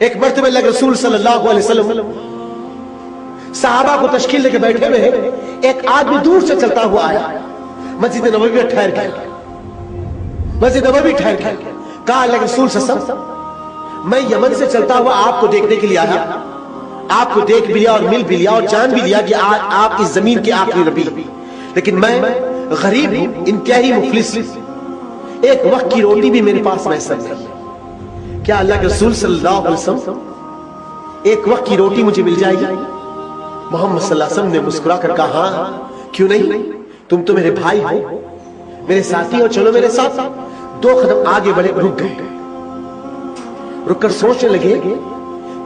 ایک مرتبہ اللہ رسول صلی اللہ علیہ وسلم صحابہ کو تشکیل لے کے بیٹھے ہوئے ہیں، ایک آدمی دور سے چلتا ہوا آیا، مسجد نبوی میں ٹھہر گیا، مسجد نبوی ٹھہر گیا، کہا اللہ رسول صلی اللہ علیہ وسلم میں یمن سے چلتا ہوا آپ کو دیکھنے کے لیے آیا، آپ کو دیکھ بھی لیا اور مل بھی لیا اور جان بھی لیا کہ آپ اس زمین کے آخری نبی، لیکن میں غریب ہوں، انتہائی مفلس، ایک وقت کی روٹی بھی میرے پاس میسر نہیں، کیا اللہ کے رسول صلی اللہ علیہ وسلم ایک وقت کی روٹی مجھے مل جائے گی؟ محمد صلی اللہ علیہ وسلم نے مسکرا کر کہا ہاں کیوں نہیں، تم تو میرے بھائی ہو، میرے ساتھی ہو، چلو میرے ساتھ۔ دو قدم آگے بڑھے، رک گئے، رک کر سوچنے لگے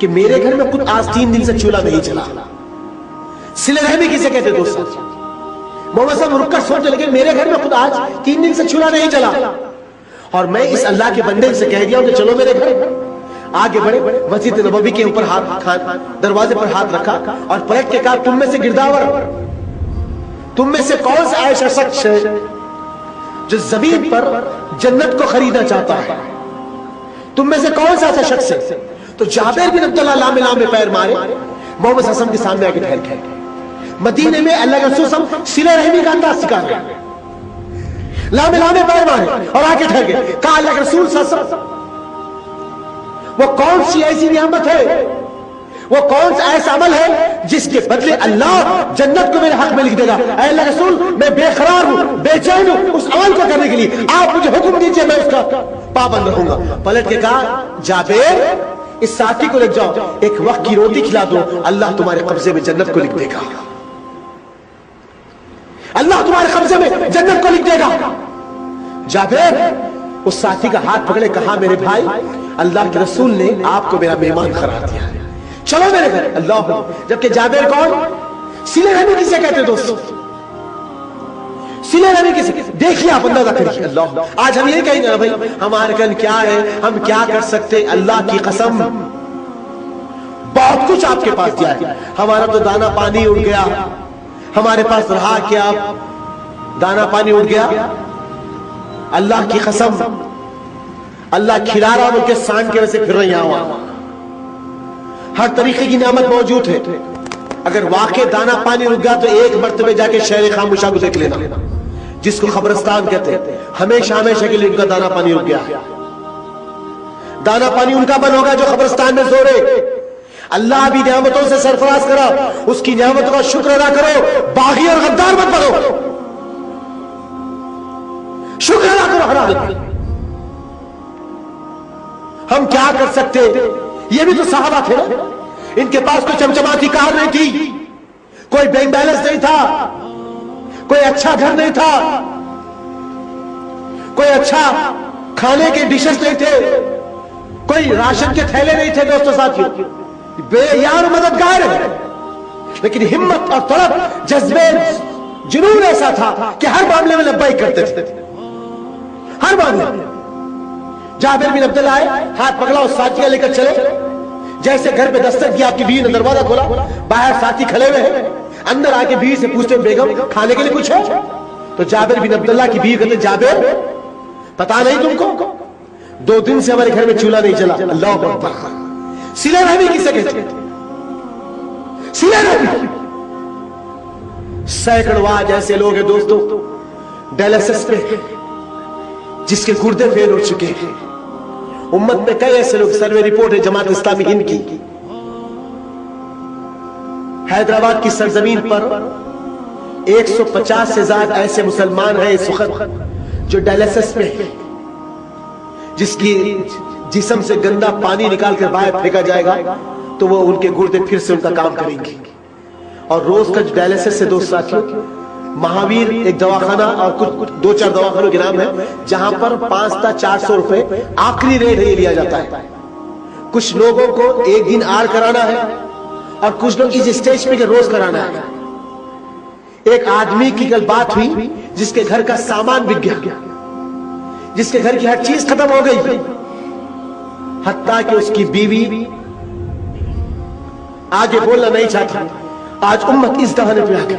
کہ میرے گھر میں خود آج 3 دن سے چولہا نہیں چلا، صلہ رحمی کسے کہتے دوستو؟ محمد صاحب رک کر سوچنے لگے میرے گھر میں خود آج 3 دن سے چولہا نہیں چلا، اور میں اس اللہ کے بندے سے کہہ دیا ہوں کہ چلو میرے گھر۔ آگے بڑھے، مسجد نبوی کے اوپر دروازے پر ہاتھ رکھا اور پلٹ کے کہا تم میں سے گرداور، تم میں سے کون سا ایسا شخص ہے جو زمین پر جنت کو خریدنا چاہتا ہے؟ تم میں سے کون سا ایسا شخص ہے؟ تو جابر بن عبداللہ لامے لامے پیر مارے، محمد صلی اللہ علیہ وسلم کے سامنے آ کے ٹھہر گئے۔ مدینے میں اللہ کے رسول صلی اللہ علیہ وسلم صلہ رحمی کا انداز سکھا گئے، لامے لامے پیر مارے اور آ کے ٹھہر گئے، کہا اللہ کے رسول صلی اللہ علیہ وسلم وہ کون سی ایسی نعمت ہے، وہ کون سا ایسا عمل ہے جس کے بدلے اللہ جنت کو میرے حق میں لکھ دے گا؟ اے اللہ کے رسول میں بے قرار ہوں، بے چین ہوں اس عمل کو کرنے کے لیے، آپ مجھے حکم دیجئے میں اس کا پابند رہوں گا۔ پلٹ کے کہا جابر اس ساتھی کو لے جاؤ، ایک وقت کی روٹی کھلا دو، اللہ تمہارے قبضے میں جنت کو لکھ دے گا، اللہ تمہارے قبضے میں جنت کو لکھ دے گا۔ جابر اس ساتھی کا ہاتھ پکڑے، کہا میرے بھائی اللہ کے رسول نے آپ کو میرا مہمان قرار دیا ہے، چلو میرے گھر۔ اللہ، جبکہ جابر کون؟ صلہ رحمی کسے کہتے دوستو؟ صلہ رحمی کسے؟ دیکھیے آپ اندازہ کریے۔ اللہ، آج ہم یہ کہیں گے بھائی ہمارے کن کیا ہے، ہم کیا کر سکتے؟ اللہ کی قسم بہت کچھ آپ کے پاس دیا ہے، ہمارا تو دانا پانی اڑ گیا، ہمارے پاس رہا کیا؟ دانا پانی اڑ گیا۔ اللہ کی قسم اللہ کھلا رہا ان کے سان کے وجہ سے پھر رہے ہیں، ہر طریقے کی نعمت موجود ہے۔ اگر واقع دانا پانی رک گیا تو ایک مرتبہ جا کے شہر خاموشہ کو دیکھ لینا، جس کو قبرستان کہتے ہیں، ہمیشہ ہمیشہ کے لیے ان کا دانا پانی رک گیا، دانا پانی ان کا بند ہوگا جو قبرستان میں سو رہے۔ اللہ بھی نعمتوں سے سرفراز کرا، اس کی نعمتوں کا شکر ادا کرو، باغی اور غدار مت بنو، شکر ادا کرو ہر حال میں۔ ہم کیا کر سکتے؟ یہ بھی تو صحابہ تھے، ان کے پاس کوئی چمچماتی کار نہیں تھی، کوئی بینک بیلنس نہیں تھا، کوئی اچھا گھر نہیں تھا، کوئی اچھا کھانے کے ڈشز نہیں تھے، کوئی راشن کے تھیلے نہیں تھے۔ دوستو ساتھیو، بے یار مددگار ہے، لیکن ہمت اور طلب، جذبے، جنون ایسا تھا کہ ہر معاملے میں لبیک کرتے تھے، ہر معاملے میں۔ جابر بن عبداللہ آئے، ہاتھ پکڑا اور ساتھی لے کر چلے، جیسے گھر پہ دستک دیا، آپ کی بیوی نے دروازہ کھولا، باہر ساتھی کھڑے ہوئے ہیں، اندر آ کے بیوی سے پوچھتے بیگم کھانے کے لیے کچھ ہے؟ تو جابر بن عبداللہ کی بیوی کہتے جابر پتا نہیں تم کو 2 دن سے ہمارے گھر میں چولہا نہیں چلا۔ اللہ اکبر۔ صلہ رحمی کسے کہتے ہیں؟ صلہ رحمی سینکڑوں آج ایسے لوگ ہیں دوستو ڈائلسس پہ، جس کے گردے فیل ہو چکے ہیں۔ امت میں کئی ایسے لوگ، سروے رپورٹ ہے جماعت اسلامی ہند کی، حیدرآباد کی سرزمین پر 150 سے زیادہ ایسے مسلمان ہیں اس وقت جو ڈائلسس پہ ہیں، جس کی جسم سے گندا پانی نکال کر باہر پھینکا جائے گا تو وہ ان کے گردے پھر سے ان کا کام کریں گے۔ اور روز کا ڈائلسس سے دوست ساتھیوں، مہاویر ایک دواخانہ اور کچھ 2-4 دواخانوں کے نام ہے جہاں پر 5 تا 400 روپے آخری ریٹ ہے، یہ لیا جاتا ہے۔ کچھ لوگوں کو ایک دن آر کرانا ہے اور کچھ لوگ اس اسٹیج پہ روز کرانا ہے۔ ایک آدمی کی کل بات ہوئی جس کے گھر کا سامان بک گیا، جس کے گھر کی ہر چیز ختم ہو گئی، حتیٰ کہ اس کی بیوی آگے بولنا نہیں چاہتا۔ آج امت اس دہانے پہ آ گئی،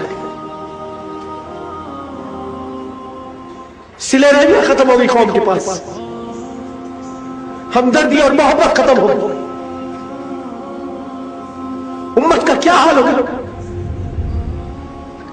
صلہ رحمی ختم ہو گئی قوم کے پاس، ہمدردی اور محبت ختم ہو گئی۔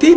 3